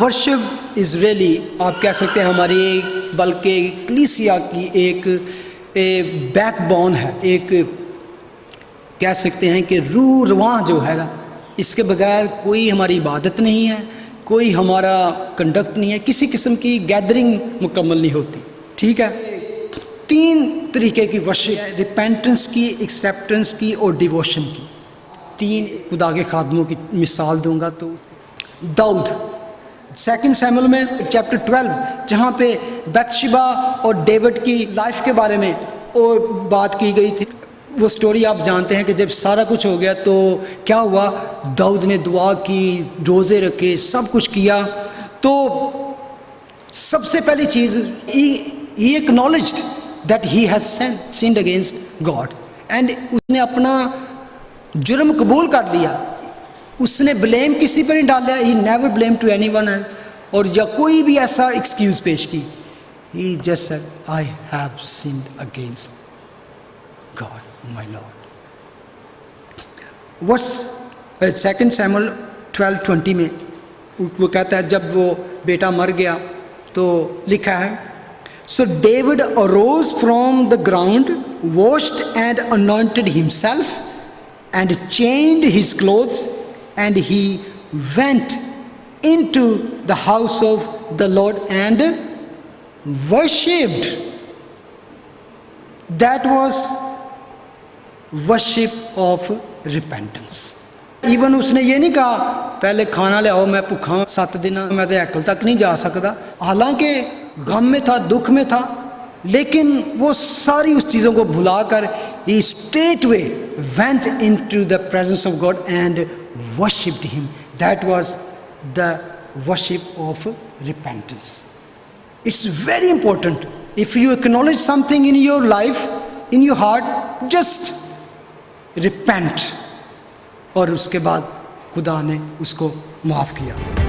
Worship is really, आप कह सकते हैं हमारी, बल्कि कलीसिया की एक बैकबोन है, एक कह सकते हैं कि रूह रवां जो है ना, इसके बगैर कोई हमारी इबादत नहीं है, कोई हमारा कंडक्ट नहीं है, किसी किस्म की गैदरिंग मुकम्मल नहीं होती। ठीक है, 3 तरीके की वर्शिप, रिपेंटेंस की, एक्सेप्टेंस की और डिवोशन की। 3 खुदा के खादमों की मिसाल दूंगा। तो दाऊद 2 शमूएल में चैप्टर 12, जहाँ पे बत्शेबा और डेविड की लाइफ के बारे में और बात की गई थी, वो स्टोरी आप जानते हैं कि जब सारा कुछ हो गया तो क्या हुआ, दाऊद ने दुआ की, रोज़े रखे, सब कुछ किया। तो सबसे पहली चीज़, he acknowledged that he has sinned against God, and उसने अपना जुर्म कबूल कर लिया। उसने ब्लेम किसी पर नहीं डाला, he never blamed to anyone else, और या कोई भी ऐसा एक्सक्यूज पेश की। he just said, I have sinned against God, my Lord. Verse 2 Samuel 12:20 में वो कहता है, जब वो बेटा मर गया तो लिखा है, So David arose from the ground, washed and anointed himself, and changed his clothes, and he went into the house of the Lord and worshipped. That was worship of repentance. Even उसने ये नहीं कहा पहले खाना ले आओ, मैं भूखा 7 दिन, मैं तो हैकल तक नहीं जा सकता। हालांकि गम में था, दुख में था, लेकिन वो सारी उस चीज़ों को भुलाकर he straightway went into the presence of God and worshipped him. That was the worship of repentance. It's very important. If you acknowledge something in your life, in your heart, just repent, और उसके बाद खुदा ने उसको माफ़ किया।